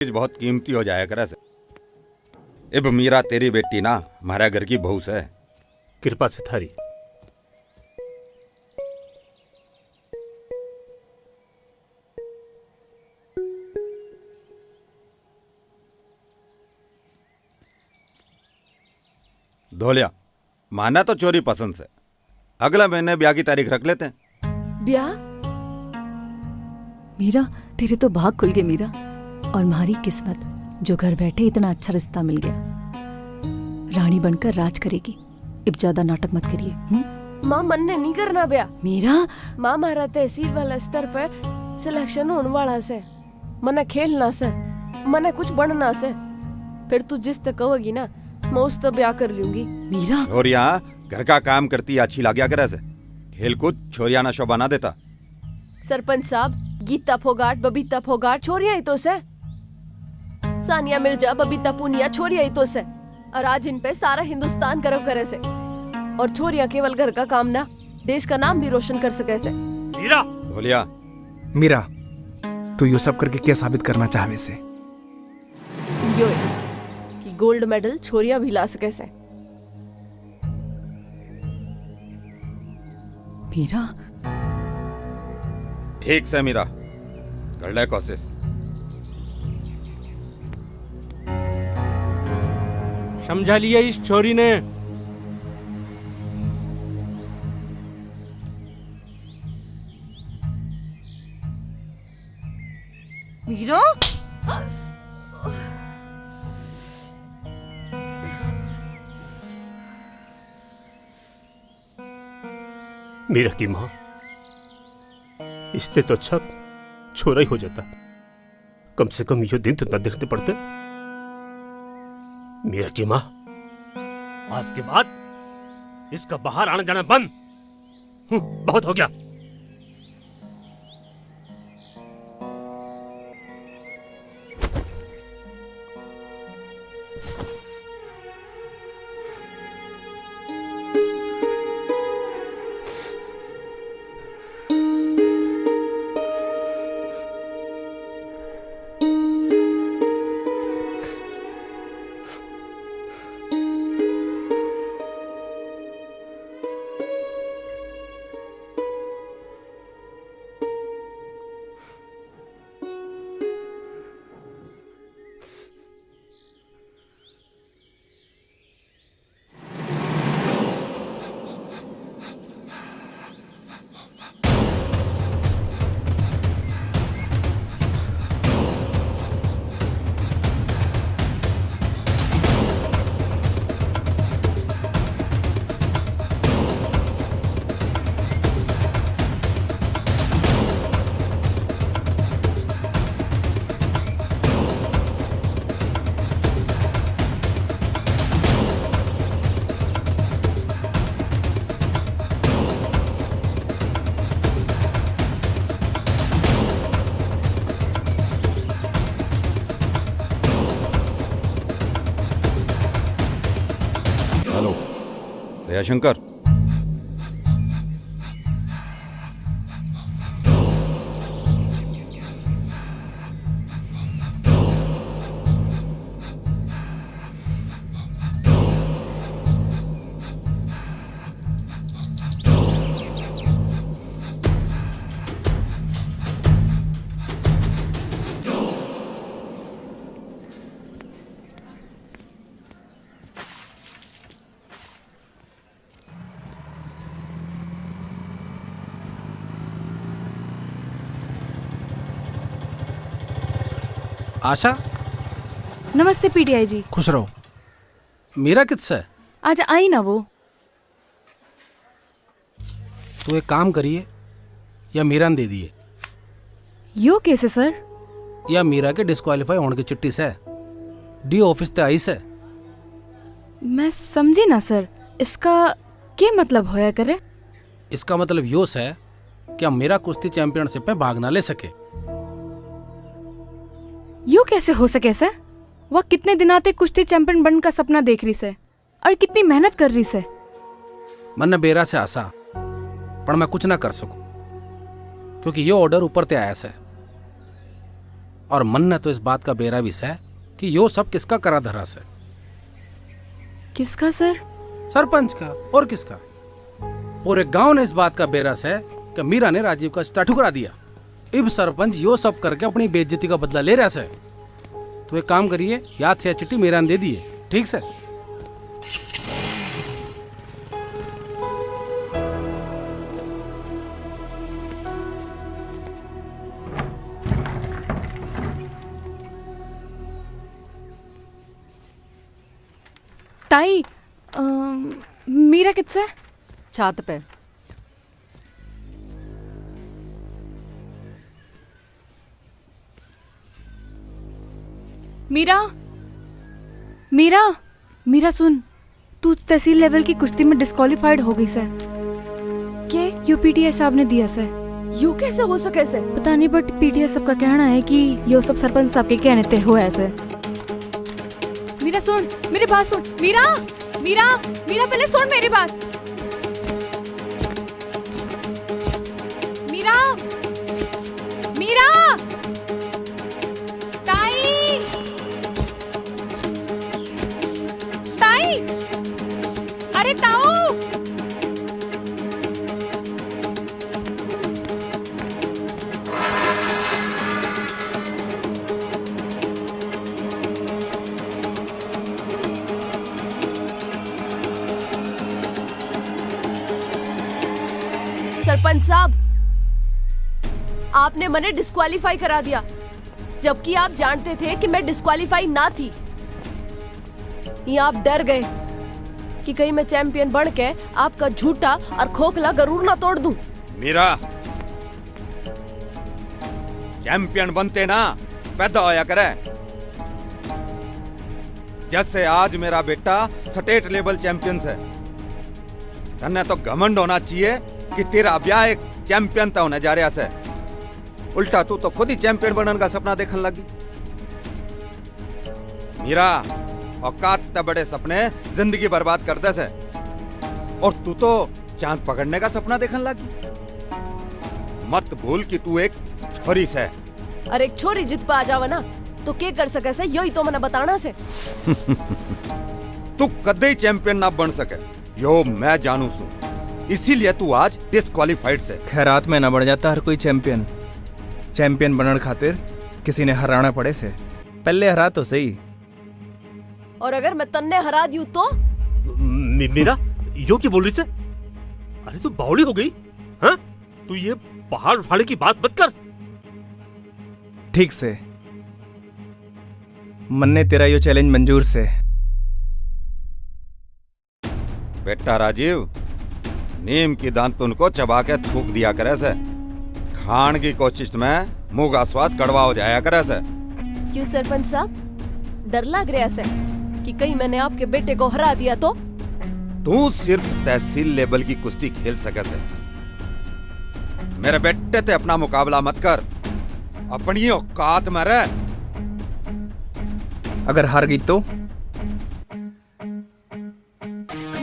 चीज बहुत कीमती हो जाया करे से। इब मीरा तेरी बेटी ना हमारे घर की बहू से। कृपा से थारी। धोलिया, माना तो चोरी पसंद से, अगला महीने ब्याह की तारीख रख लेते हैं। ब्याह? मीरा, तेरे तो भाग खुल गए मीरा। और हमारी किस्मत जो घर बैठे इतना अच्छा रिश्ता मिल गया। रानी बनकर राज करेगी। अब ज्यादा नाटक मत करिए। माँ, मन ने नहीं करना ब्याह। मीरा, माँ, हमारा तहसील वाला स्तर पर सिलेक्शन होने वाला से, मने खेलना से, मने कुछ बनना से। फिर तू जिस तक कहोगी ना, मैं उस तक ब्याह कर लूंगी। मीरा, और यहाँ घर का काम करती अच्छी लाग्या करे से, खेल कूद छोरियाना शोभा ना देता। सरपंच साहब, गीता फोगाट, बबीता फोगाट छोरिया ही तो से। सानिया मिर्जा, बबीता पूनिया छोरिया ही तो से। और आज इन पे सारा हिंदुस्तान गर्व करे से। और छोरिया केवल घर का काम ना, देश का नाम भी रोशन कर सके से। मीरा, धोलिया, मीरा, तू यो सब करके क्या साबित करना चाहवे से? यो कि गोल्ड मेडल छोरिया भी ला सके से। मीरा, ठीक से मीरा, कर ले कोशिश। समझा लिया इस छोरी ने। मीरा, मीरा की माँ, इससे तो अच्छा छोरा ही हो जाता। कम से कम ये दिन तो न देखते पड़ते। मीरा की माँ, आज के बाद इसका बाहर आना जाना बंद। बहुत हो गया। हेलो दयाशंकर, आशा, नमस्ते पीटीआई जी। खुश रहो। मीरा किससे? आज आई ना वो। तू एक काम करिए, या मीरा ने दे दिए, यो कैसे सर? या मीरा के डिस्क्वालीफाई होने की चिट्ठी से डी ऑफिस ते आई से। मैं समझी ना सर, इसका क्या मतलब होया करे? इसका मतलब यो है कि हम मेरा कुश्ती चैंपियनशिप में भाग ना ले सके। यो कैसे हो सके सर? वह कितने दिन आते कुश्ती चैंपियन बनने का सपना देख रही से और कितनी मेहनत कर रही से। मन ने बेरा से आशा, पर मैं कुछ ना कर सकूं क्योंकि यो ऑर्डर ऊपर ते आया से। और मन ने तो इस बात का बेरा भी है कि यो सब किसका करा धरा से। किसका सर? सरपंच का और किसका। पूरे गांव ने इस बात का बेरा है कि मीरा ने राजीव का स्टार्ट करा दिया। इब सरपंच यो सब करके अपनी बेइज्जती का बदला ले रहा है। तो एक काम करिए, याद से चिट्ठी मीरा ने दे दी है, ठीक से। ताई मीरा किससे? छात पे। मीरा मीरा मीरा सुन, तू तहसील लेवल की कुश्ती में डिस्क्वालिफाइड हो गई से। के यूपीटीएस साहब ने दिया से। यू कैसे हो सके से? पता नहीं, बट पीटीएस सबका कहना है कि ये सब सरपंच साहब के कहने ते हुआ ऐसे। मीरा सुन, मेरी बात सुन। मीरा मीरा मीरा पहले सुन मेरी बात। मीरा मीरा ताई ताई, अरे ताऊ। सरपंच साहब, आपने मने डिस्क्वालीफाई करा दिया, जबकि आप जानते थे कि मैं डिस्क्वालीफाई ना थी। ये आप डर गए कि कहीं मैं चैंपियन बन के आपका झूठा और खोखला गरूर ना तोड़ दूं। मीरा, चैंपियन बनते ना पैदा होया करे। जैसे आज मेरा बेटा स्टेट लेवल चैंपियन है, तन्ने तो घमंड होना चाहिए कि तेरा ब्याह एक चैंपियन था होने जा रहा है। उल्टा तू तो खुद ही चैंपियन बनने का सपना देखने लगी। मीरा, औकात ते बड़े सपने जिंदगी बर्बाद कर दे से, और तू तो चांद पकड़ने का सपना देखने लगी। मत भूल कि तू एक छोरी से। अरे एक छोरी जित पे आ जावा ना तो के कर सके से, यही तो मैंने बताना से। तू कदे ही चैंपियन ना बन सके, यो मैं जानू सू। इसीलिए तू आज डिस्क्वालीफाइड से। खैरात में न बढ़ जाता हर कोई चैंपियन। चैंपियन बनने खातिर किसी ने हराना पड़े से। पहले हरा तो सही। और अगर मैं तन्ने हरा दूं तो? मीरा, यो क्या बोल रही से? अरे तू बावली हो गई? हाँ? तू ये पहाड़ उठाने की बात मत कर। ठीक से मन ने तेरा यो चैलेंज मंजूर से। बेटा राजीव, नीम की दांत उनको चबा के थूक दिया करे से। खान की कोशिश में मुंह का स्वाद कड़वा हो जाया करे से। क्यों सरपंच साहब, डर लग रहा है कि कहीं मैंने आपके बेटे को हरा दिया तो? तू सिर्फ तहसील लेवल की कुश्ती खेल सके से। मेरे बेटे ते अपना मुकाबला मत कर, अपनी औकात में रह। अगर हार गई तो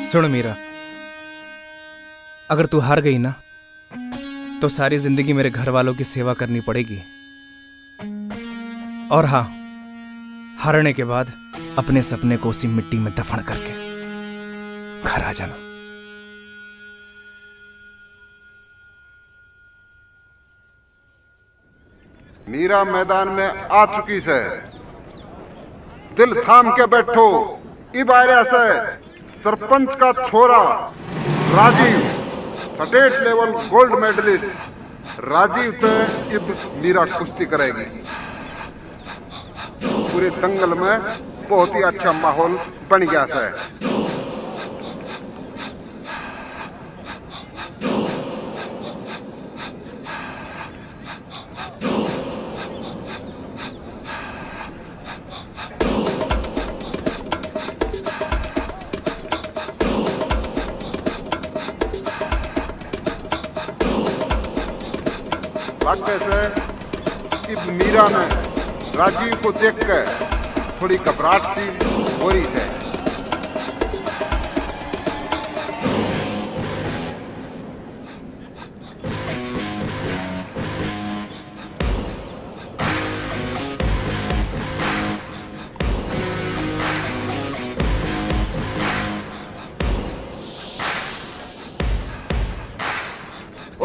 सुन मीरा, अगर तू हार गई ना तो सारी जिंदगी मेरे घर वालों की सेवा करनी पड़ेगी। और हाँ, हारने के बाद अपने सपने को उसी मिट्टी में दफन करके घर आ जाना। मीरा मैदान में आ चुकी से। दिल थाम के बैठो। इब आया से सरपंच का छोरा Rajiv, state level gold medalist Rajiv से इब मीरा कुश्ती करेगी। पूरे दंगल में बहुत ही अच्छा माहौल बन गया है। लगते से कि मीरा ने राजीव को देखकर थोड़ी घबराहट सी हो रही है।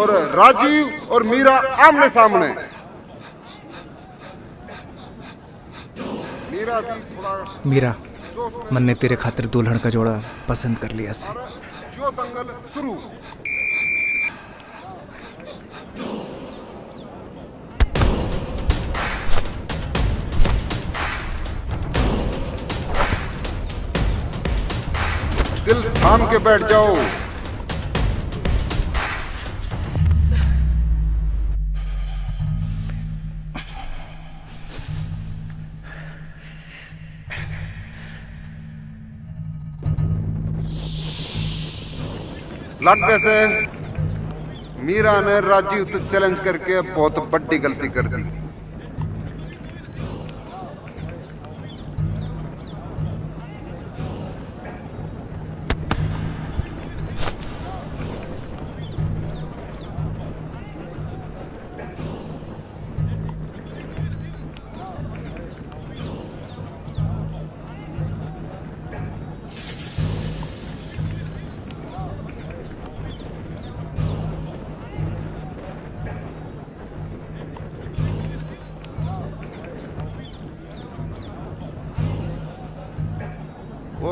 और राजीव और मीरा आमने सामने। मीरा भी थोड़ा मीरा जोश में मन ने तेरे खातिर दुल्हन का जोड़ा पसंद कर लिया से। जो दंगल शुरू। दिल थाम के बैठ जाओ। लग कैसे मीरा ने राजीव से चैलेंज करके बहुत बड़ी गलती कर दी।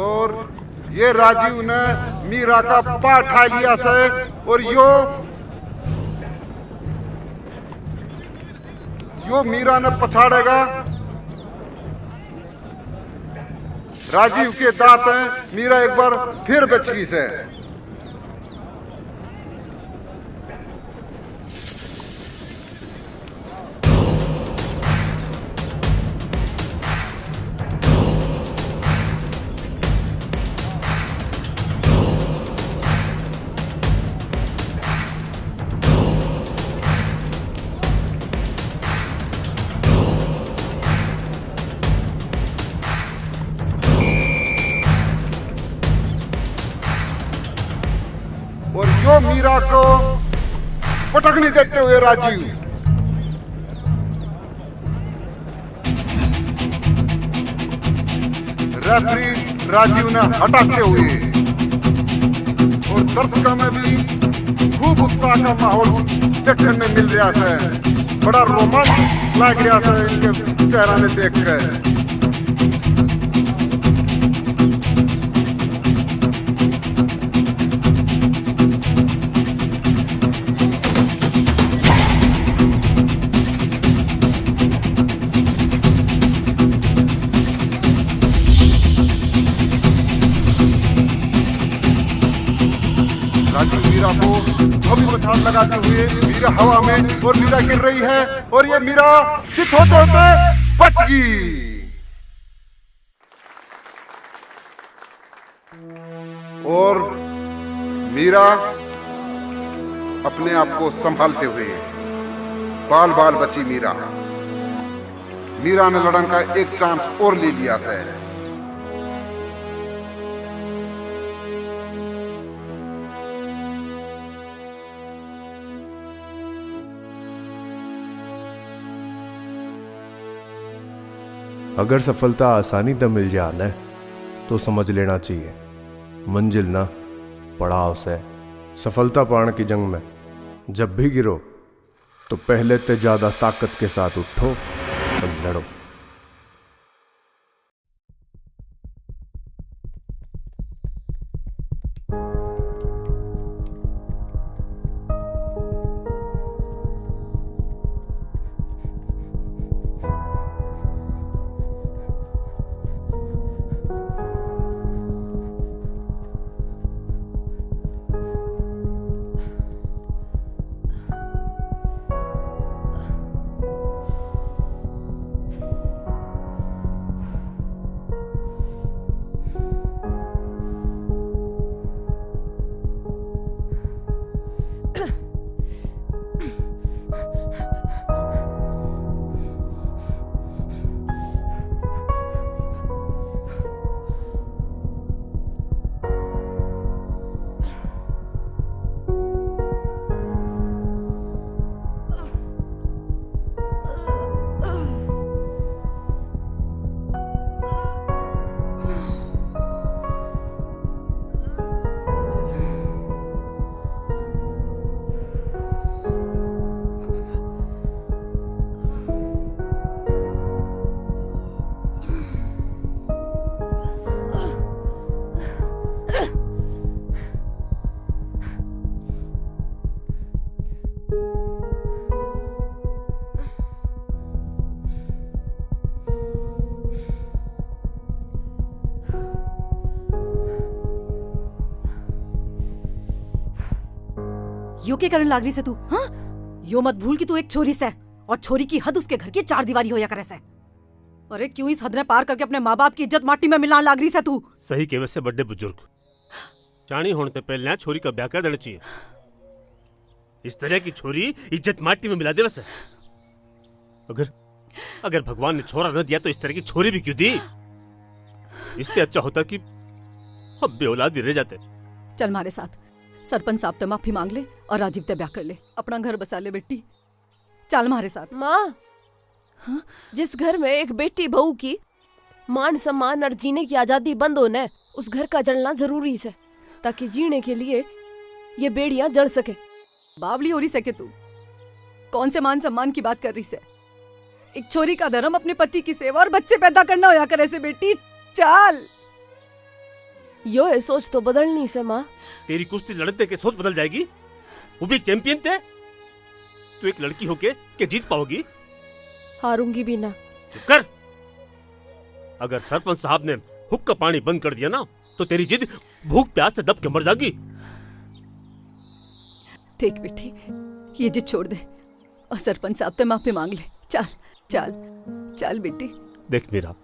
और ये राजीव ने मीरा का पाठ उठा लिया से और यो मीरा ने पछाड़ेगा। राजीव के दांत हैं, मीरा एक बार फिर बच गई से। और यो मीरा को पटकनी देते हुए राजीव। रेफरी राजीव ने हटाते हुए और दर्शकों में भी खूब उत्साह का माहौल देखने में मिल रहा है। बड़ा रोमांच लग रहा है इनके चेहरा ने देख कर। राजीव मीरा को धोबी पछाड़ लगाते हुए मीरा हवा में और मीरा गिर रही है और ये मीरा चित होते होते बच गई। और मीरा अपने आप को संभालते हुए बाल बाल बची मीरा। मीरा ने लड़न का एक चांस और ले लिया है। अगर सफलता आसानी से मिल जाए ना तो समझ लेना चाहिए मंजिल ना पड़ाव से। सफलता पाने की जंग में जब भी गिरो तो पहले से ज्यादा ताकत के साथ उठो और लड़ो। यो के कारण लाग रही से तू? हाँ, यो मत भूल कि तू एक छोरी से, और छोरी की हद उसके घर की 4 दीवारी होया करे से। अरे क्यों इस हद ने पार करके अपने माँ बाप की इज्जत माटी में मिलान लाग रही से तू? सही कहे वैसे बड़े बुजुर्ग, चाणी होने से पहले छोरी का ब्याह कर देना चाहिए। इस तरह की छोरी इज्जत माटी में मिला दे वैसे। अगर भगवान ने छोरा न दिया तो इस तरह की छोरी भी क्यों दी? इससे अच्छा होता कि हम बेऔलाद ही रह जाते। चल मारे साथ, सरपंच साहब ते माफी मांग ले और राजीव ते ब्याह कर ले, अपना घर बसा ले बेटी। चल हमारे साथ। माँ, हाँ? जिस घर में एक बेटी बहू की मान सम्मान और जीने की आजादी बंद होने, उस घर का जलना जरूरी है, ताकि जीने के लिए ये बेड़ियां जल सके। बावली हो रही सके तू? कौन से मान सम्मान की बात कर रही से? एक छोरी का धर्म अपने पति की सेवा और बच्चे पैदा करना होया करे से बेटी। चल, यो है सोच तो बदलनी से माँ। तेरी कुश्ती लड़ते के सोच बदल जाएगी? वो भी एक चैंपियन थे। तू एक लड़की होके के जीत पाओगी? हारूंगी भी ना। चुप कर। अगर सरपंच साहब ने हुक्का का पानी बंद कर दिया ना तो तेरी जिद भूख प्यास से दब के मर जाएगी। देख बेटी, ये जिद छोड़ दे और सरपंच साहब से माफी मांग ले। चल चल चल बेटी। देख मीरा,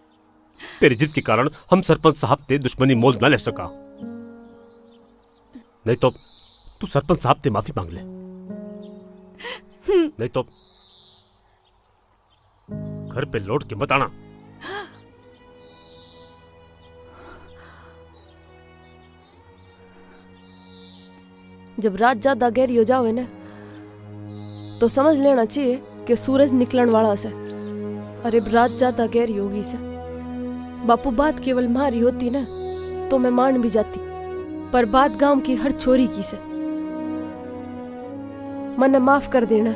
तेरी जिद के कारण हम सरपंच साहब से दुश्मनी मोल न ले सका, नहीं तो तू सरपंच साहब से माफी मांग ले, नहीं तो घर पे लौट के मत आना। जब रात ज्यादा गहरी हो जावे ना तो समझ लेना चाहिए कि सूरज निकलने वाला से। अरे रात ज्यादा गहरी होगी से बापू, बात केवल मारी होती ना तो मैं मान भी जाती, पर बात गांव की हर छोरी की से। मने माफ कर देना।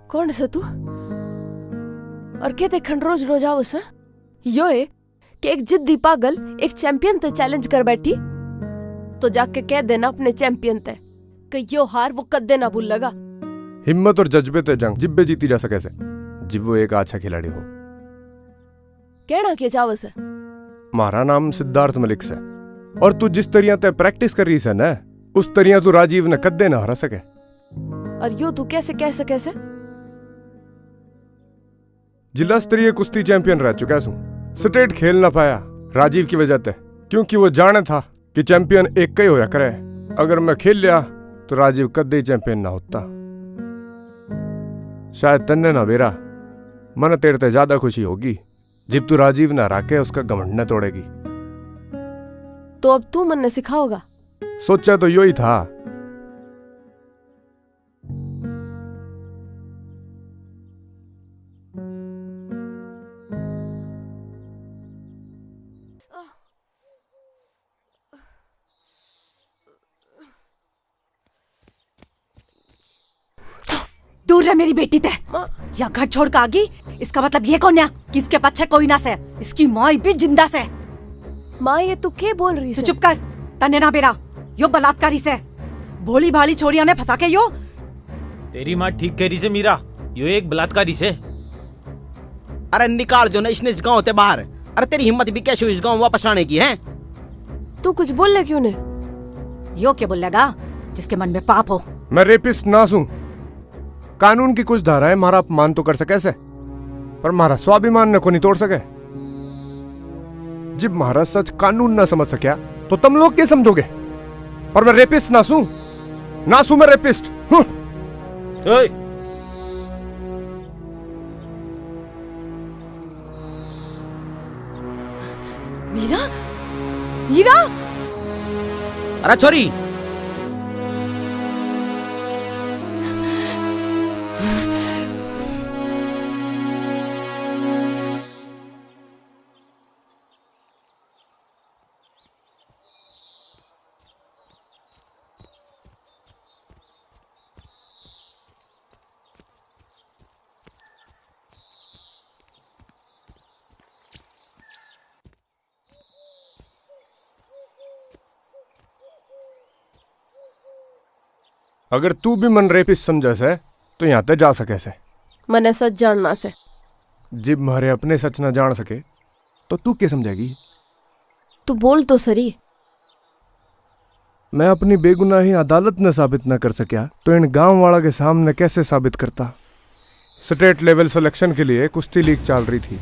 कौन से तू और क्या देखन रोज रोज आओ से? यो है कि एक जिद्दी पागल एक चैंपियन ते चैलेंज कर बैठी, तो जाके कह देना अपने चैंपियन ते कि यो हार वो कद्दे ना भूल लगा। हिम्मत और जज्बे ते जंग जिब्बे जीती जा सके से, जिब वो एक अच्छा खिलाड़ी हो। कहना क्या चाहो से? मारा नाम सिद्धार्थ मलिक से, और तू जिस तरिया ते प्रैक्टिस कर रही से ना, उस तरिया तू राजीव ने कद्दे ना हरा सके। और यो तू कैसे कह सके से? जिला स्तरीय कुश्ती चैंपियन रह चुका हूं, स्टेट खेल ना पाया राजीव की वजह से, क्योंकि वो जाने था कि चैंपियन एक का ही होया करे। अगर मैं खेल लिया तो राजीव कद्दे ही चैंपियन ना होता। शायद तन्ने ना बेरा, मन तेरे ते ज्यादा खुशी होगी जब तू राजीव ना हरा के उसका घमंड न तोड़ेगी। तो अब तू मन ने सिखाओगा? सोचा तो यो ही था। दूर रह मेरी बेटी ते, या घर छोड़ के आगी, इसका मतलब ये कौन है कि इसके पीछे कोई ना से, इसकी माँ भी जिंदा से। माँ ये तू क्या बोल रही तू से? चुप कर, तन्ने ना बेरा, यो बलात्कारी से, भोली भाली छोरिया ने फंसा के यो। तेरी माँ ठीक कह रही से मीरा, यो एक बलात्कारी से। अरे निकाल दो ना इसने इस गाँव से बाहर। अरे तेरी हिम्मत भी कैसे हुई इस गाँव वापस आने की है? तू कुछ बोल ले क्यों ने? यो क्या बोलेगा जिसके मन में पाप हो। मैं रेपिस्ट ना हूं। कानून की कुछ धाराएं मारा अपमान तो कर सके से, पर मारा स्वाभिमान ने को नहीं तोड़ सके। जब महाराज सच कानून ना समझ सकिया तो तुम लोग क्या समझोगे? पर मैं रेपिस्ट ना सूं मैं रेपिस्ट हूं। मीरा, मीरा, अरे छोरी, अगर तू भी मन रेपिस्ट समझा से तो यहाँ तक जा सके से। मने सच जानना से। जब मारे अपने सच ना जान सके तो तू क्या समझेगी? तू बोल तो सरी। मैं अपनी बेगुनाही अदालत ने साबित न कर सकिया तो इन गांव वाला के सामने कैसे साबित करता? स्टेट लेवल सिलेक्शन के लिए कुश्ती लीग चल रही थी।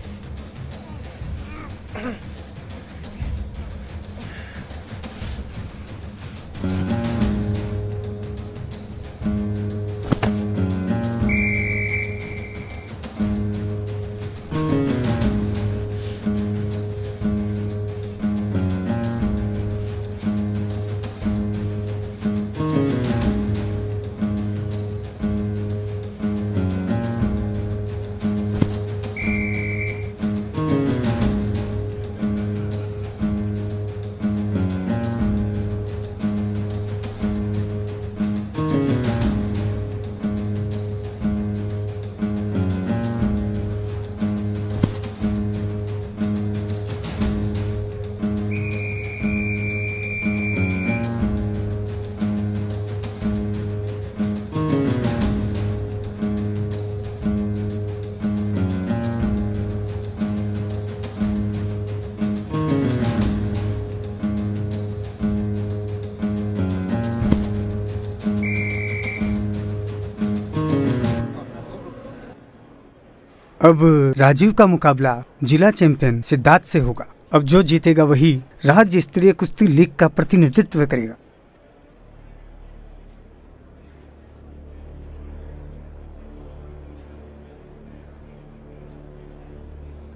अब राजीव का मुकाबला जिला चैंपियन सिद्धार्थ से होगा। अब जो जीतेगा वही राज्य स्तरीय कुश्ती लीग का प्रतिनिधित्व करेगा।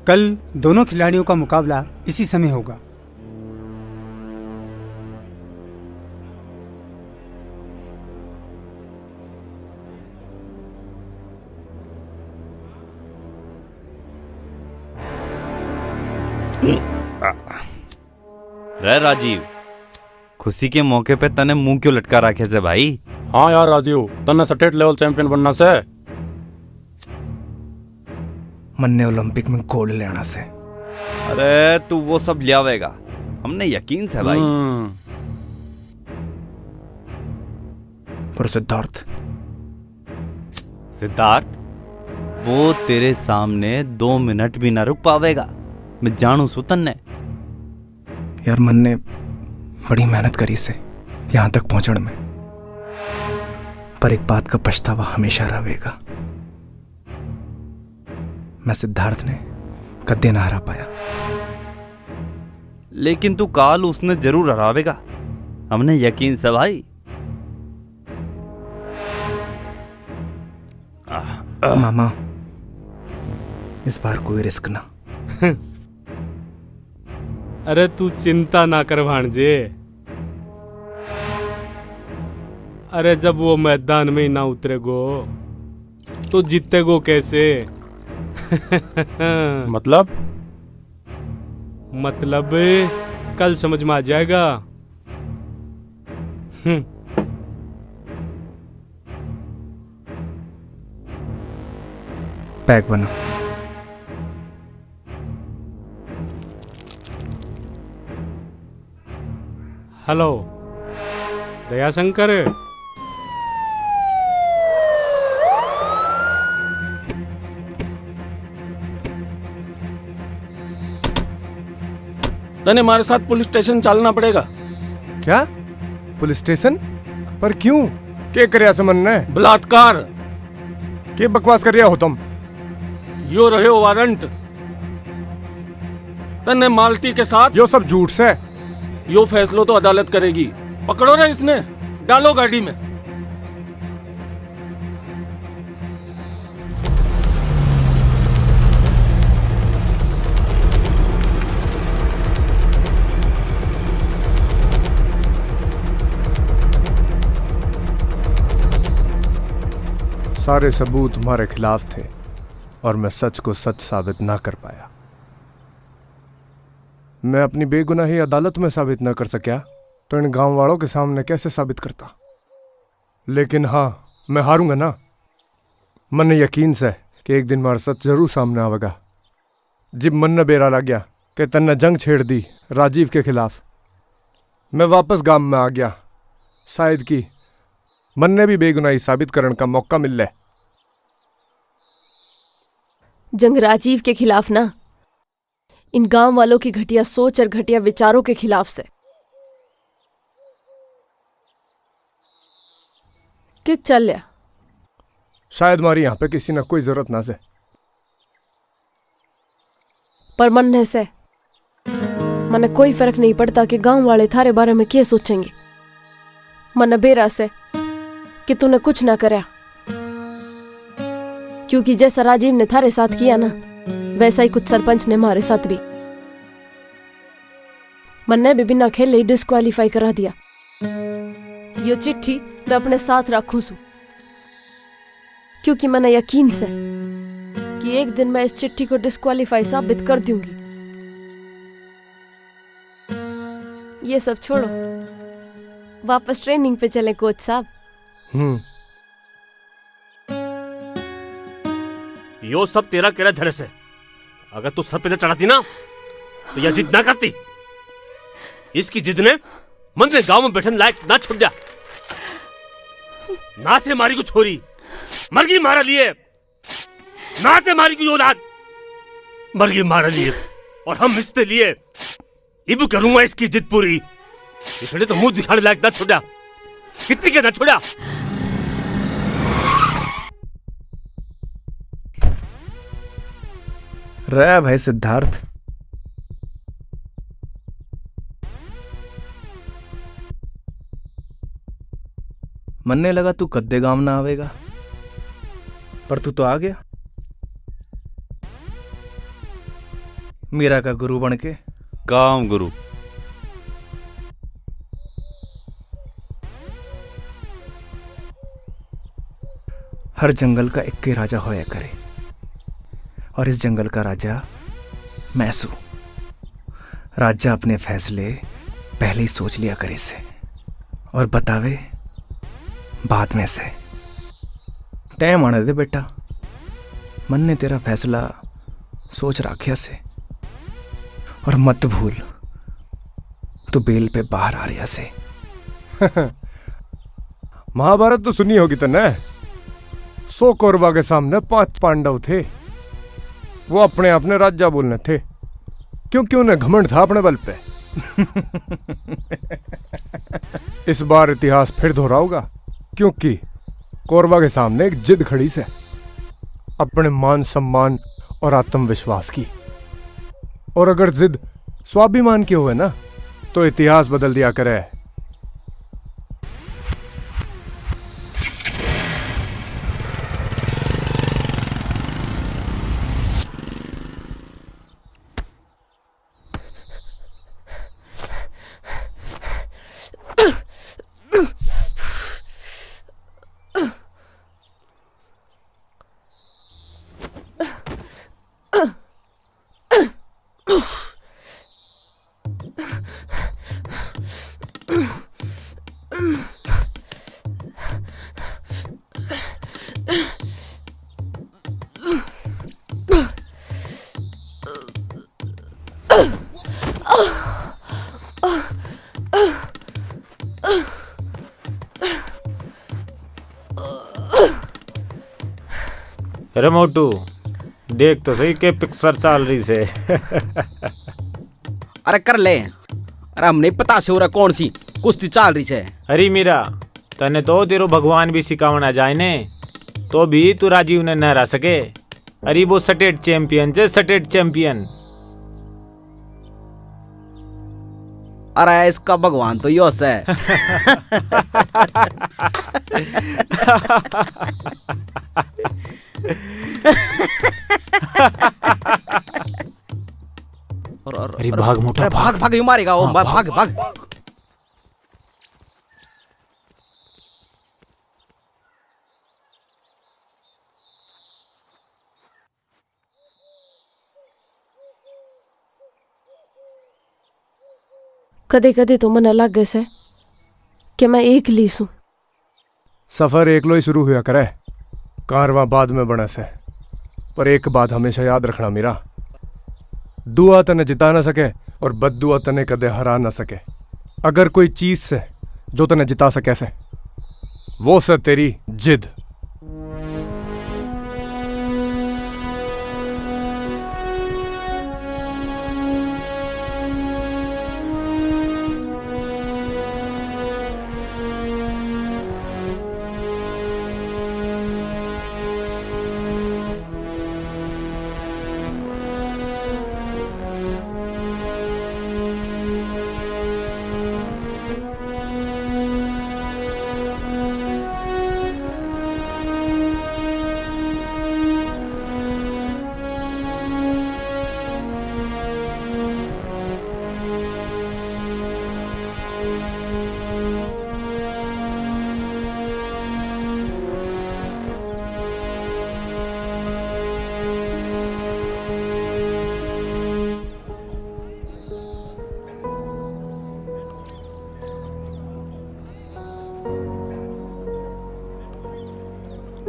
कल दोनों खिलाड़ियों का मुकाबला इसी समय होगा। रे राजीव, खुशी के मौके पे तने मुंह क्यों लटका रखे से भाई? हाँ यार राजीव, तने स्टेट लेवल चैंपियन बनना से। मन ने ओलंपिक में गोल्ड लेना से। अरे तू वो सब ले आवेगा, हमने यकीन से भाई। पर सिद्धार्थ, सिद्धार्थ वो तेरे सामने 2 मिनट भी ना रुक पावेगा, मैं जानू सुतन ने। यार मन ने बड़ी मेहनत करी से यहां तक पहुंचने में, पर एक बात का पछतावा हमेशा रहेगा। मैं सिद्धार्थ ने कदे ना हरा पाया। लेकिन तू काल उसने जरूर हरावेगा, हमने यकीन से भाई। मामा इस बार कोई रिस्क ना। अरे तू चिंता ना कर भांजे, अरे जब वो मैदान में ही ना उतरेगो तो जीतेगो कैसे? मतलब कल समझ में आ जाएगा। पैक बना। हेलो दयाशंकर, तने हमारे साथ पुलिस स्टेशन चलना पड़ेगा। क्या पुलिस स्टेशन पर क्यों? के करया समन ने बलात्कार के बकवास कर रहा हो तुम? यो रहे हो वारंट, तने मालती के साथ। यो सब झूठ से। यो फैसलो तो अदालत करेगी। पकड़ो रे इसने, डालो गाड़ी में। सारे सबूत तुम्हारे खिलाफ थे और मैं सच को सच साबित ना कर पाया। मैं अपनी बेगुनाही अदालत में साबित न कर सका तो इन गांव वालों के सामने कैसे साबित करता? लेकिन हाँ, मैं हारूंगा ना। मन यकीन से कि एक दिन मारा सच जरूर सामने आवेगा। जब मन ने बेरा लग गया कि तन्ने जंग छेड़ दी राजीव के खिलाफ, मैं वापस गांव में आ गया। शायद कि मन ने भी बेगुनाही साबित करने का मौका मिल ले। जंग राजीव के खिलाफ ना, इन गांव वालों की घटिया सोच और घटिया विचारों के खिलाफ से। कि चल लिया। शायद हमारी यहाँ पे किसी ने कोई जरूरत ना से, पर मन से मने कोई फर्क नहीं पड़ता कि गांव वाले थारे बारे में क्या सोचेंगे। मन बेरा से कि तूने कुछ ना करया, क्योंकि जैसा राजीव ने थारे साथ किया ना, वैसा ही कुछ सरपंच ने हमारे साथ भी। मन्ने भी बिना खेले ही डिस्क्वालीफाई करा दिया। यो चिट्ठी मैं अपने साथ रखूं सू, क्योंकि मैंने यकीन से कि एक दिन मैं इस चिट्ठी को डिस्क्वालीफाई साबित कर दूंगी। ये सब छोड़ो, वापस ट्रेनिंग पे चले कोच साहब। यो सब तेरा केरा धैर्य से। अगर तू सर पे न चढ़ाती ना तो यह जिद ना करती। इसकी जिद ने मन ने गांव में बैठन लायक ना छोड़ दिया। ना से मारी को छोरी मरगी मारा लिए, ना से मारी को औलाद मरगी मारा लिए, और हम इससे लिए इब करूंगा इसकी जिद पूरी। इसने तो मुंह दिखाने लायक ना छोड़ा, कितनी के ना छोड़ा। रहा भाई सिद्धार्थ, मनने लगा तू कद्दे गांव ना आवेगा, पर तू तो आ गया मीरा का गुरु बन के। काम गुरु। हर जंगल का एक ही राजा होया करे, और इस जंगल का राजा मैसू। राजा अपने फैसले पहले ही सोच लिया करे से और बतावे बाद में से। टाइम आने दे बेटा, मन ने तेरा फैसला सोच रखिया से। और मत भूल तू बेल पे बाहर आ रहा से। महाभारत तो सुनी होगी तने। 100 कौरवा के सामने 5 पांडव थे। वो अपने अपने राजा बोलने थे क्योंकि उन्हें घमंड था अपने बल पे। इस बार इतिहास फिर दोहराओगा क्योंकि कौरवा के सामने एक जिद खड़ी से अपने मान सम्मान और आत्मविश्वास की। और अगर जिद स्वाभिमान की हुए ना तो इतिहास बदल दिया करे। अरे मोटू देख तो सही के पिक्चर चल रही से। अरे कर ले। अरे हम नहीं पता से हो रहा कौन सी कुश्ती चल रही से। अरे मीरा तने तो तेरो भगवान भी सिखावना जाए ने तो भी तू राजीव ने न हरा सके। अरे वो स्टेट चैंपियन से स्टेट चैंपियन। अरे इसका भगवान तो योस है। अरे भाग मोटा भाग भाग यू मारेगा वो। भाग भाग। कदे कदे तो मन लगे से कि मैं एक ली सू। सफर एकलो ही शुरू हुआ करे, कारवां बाद में बने से। पर एक बात हमेशा याद रखना मीरा, दुआ तने जिता ना सके और बद्दुआ तने कदे हरा ना सके। अगर कोई चीज से जो तने जिता सके से वो से तेरी जिद।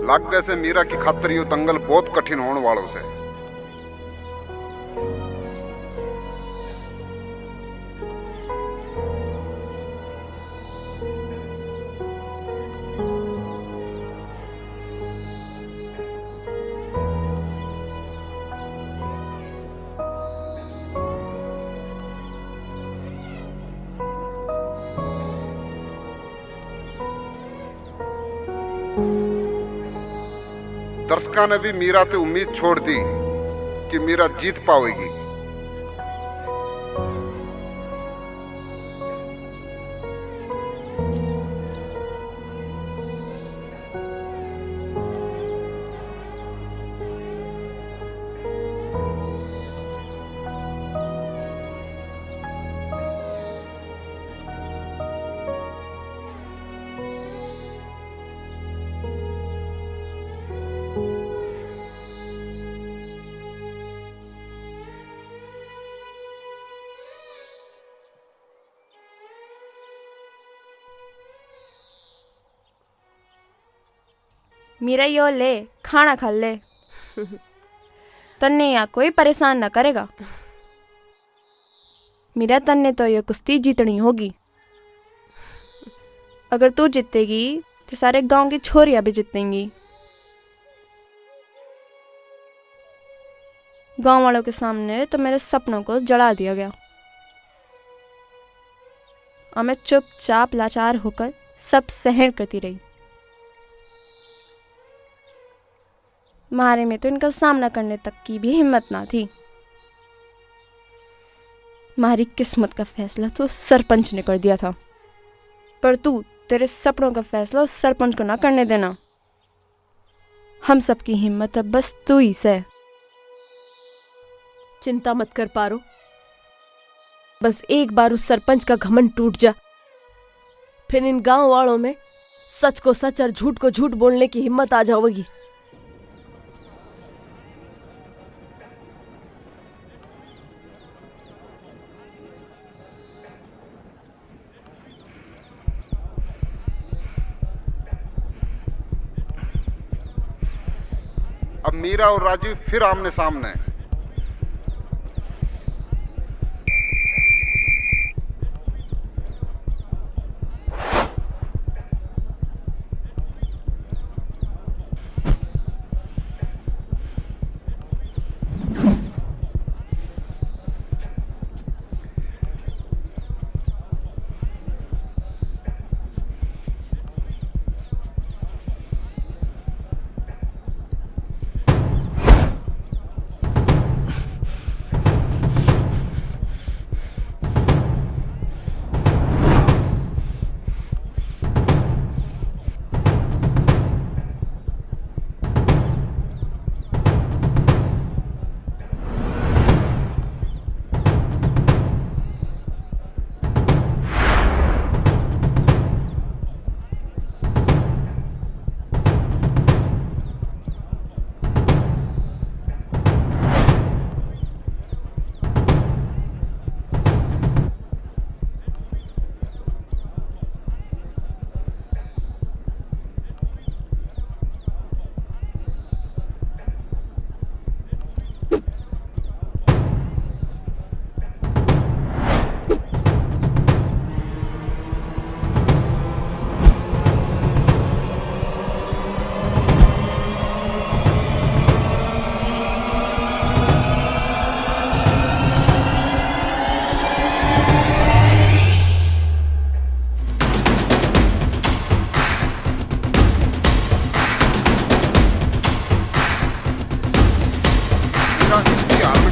लागे से मीरा की खातिर यो दंगल बहुत कठिन होने वालों से। दर्शकों ने भी मीरा ते उम्मीद छोड़ दी कि मीरा जीत पाएगी। मीरा यो ले खाना खा ले। तन्ने यहाँ कोई परेशान ना करेगा। मीरा तन्ने तो ये कुश्ती जीतनी होगी। अगर तू जीतेगी तो सारे गांव की छोरियां भी जीतेंगी। गांव वालों के सामने तो मेरे सपनों को जला दिया गया और मैं चुपचाप लाचार होकर सब सहन करती रही। मारे में तो इनका सामना करने तक की भी हिम्मत ना थी। हमारी किस्मत का फैसला तो सरपंच ने कर दिया था, पर तू तेरे सपनों का फैसला उस सरपंच को ना करने देना। हम सबकी हिम्मत अब बस तू ही से। चिंता मत कर पारो, बस एक बार उस सरपंच का घमंड टूट जा, फिर इन गांव वालों में सच को सच और झूठ को झूठ बोलने की हिम्मत आ जाएगी। अब मीरा और राजीव फिर आमने सामने।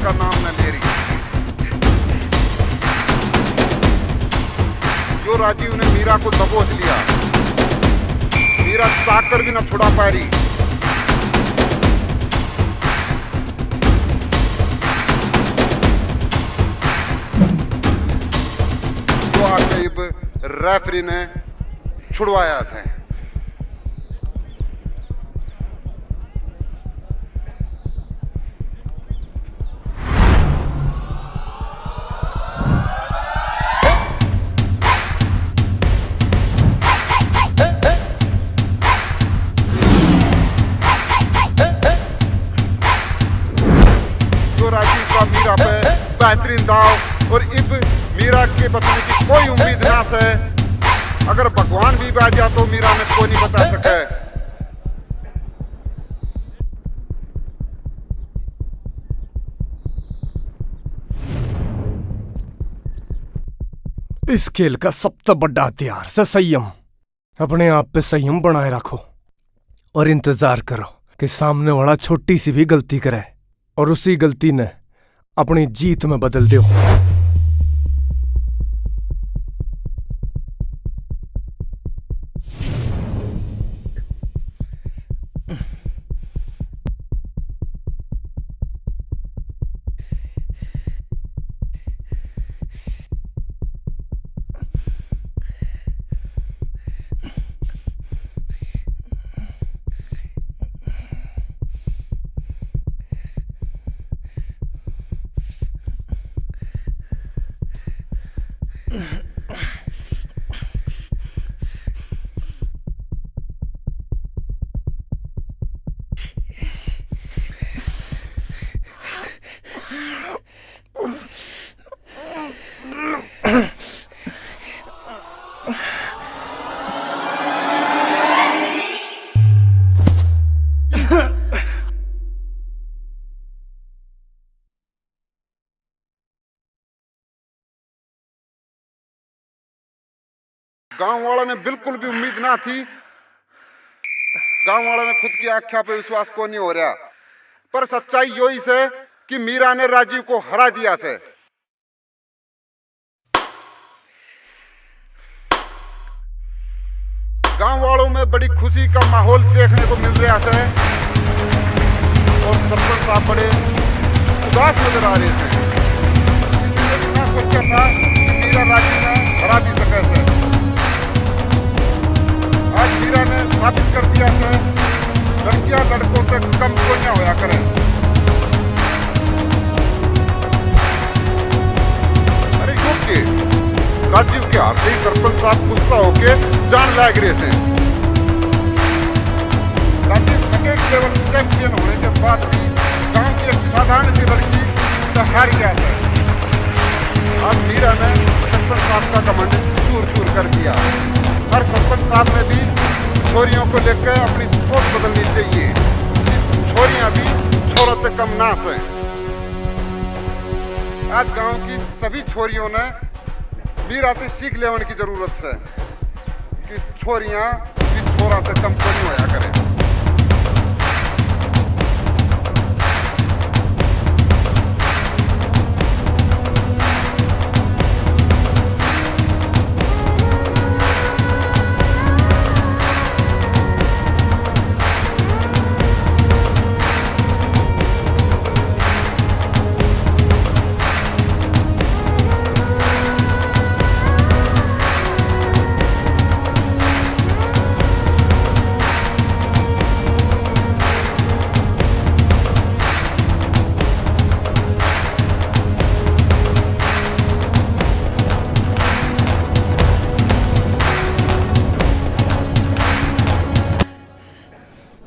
का नाम न ले रही। जो राजीव ने मीरा को दबोच लिया, मीरा ताकर भी न छुड़ा पा रही। तो आके अब रेफरी ने छुड़वाया से। मीरा पे बेहतरीन दाव और इब मीरा के बचने की कोई उम्मीद ना से। अगर भगवान भी बैठ जा तो मीरा में कोई नहीं बचा सके। इस खेल का सबसे बड़ा हथियार से संयम। अपने आप पे संयम बनाए रखो और इंतजार करो कि सामने वाला छोटी सी भी गलती करे और उसी गलती ने अपनी जीत में बदल दो। गांव वालों ने बिल्कुल भी उम्मीद ना थी। गांव वालों ने खुद की आख्या पे विश्वास को नहीं हो रहा, पर सच्चाई यही से कि मीरा ने राजीव को हरा दिया से। गांव वालों में बड़ी खुशी का माहौल देखने को मिल रहा है और सरपंच साहब बड़े उदास नजर आ रहे थे। इतना सोचा था कि मीरा राजीव ने हरा भी सके थे। आज मीरा ने साबित कर दिया है लड़कियां लड़कों से कम क्यों न होया करें। अरे क्योंकि राजीव के हाथ से ही सरपंच साहब गुस्सा होके जान लाग रहे थे। राजीव स्टेट लेवल चैंपियन होने के बाद भी गांव की एक साधारण सी लड़की से हार गया था। आज मीरा ने सरपंच साहब का कमांड चूर चूर कर दिया। हर सरपंच साहब में भी छोरियों को लेकर अपनी सोच बदलनी चाहिए। छोरियां भी छोरों से कम ना से। आज गांव की सभी छोरियों ने मीरा से सीख लेने की जरूरत है कि छोरियां भी छोरा से कम नहीं होया करें।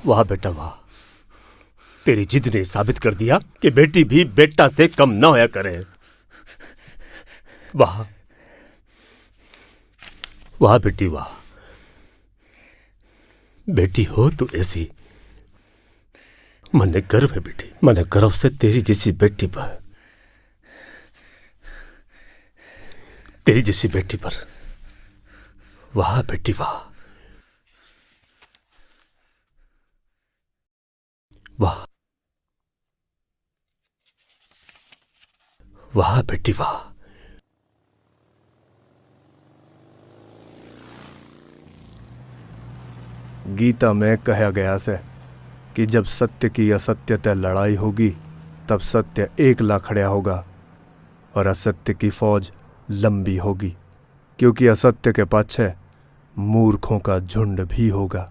वाह बेटा वाह, तेरी जिद ने साबित कर दिया कि बेटी भी बेटा से कम ना होया करे। वाह वाह बेटी वाह, बेटी हो तू ऐसी। मने गर्व है बेटी, मने गर्व से तेरी जैसी बेटी पर, तेरी जैसी बेटी पर। वाह बेटी वाह वाह वाह बेटी वाह। गीता में कहा गया से कि जब सत्य की असत्य तय लड़ाई होगी तब सत्य एकला खड़ा होगा और असत्य की फौज लंबी होगी, क्योंकि असत्य के पाछे मूर्खों का झुंड भी होगा।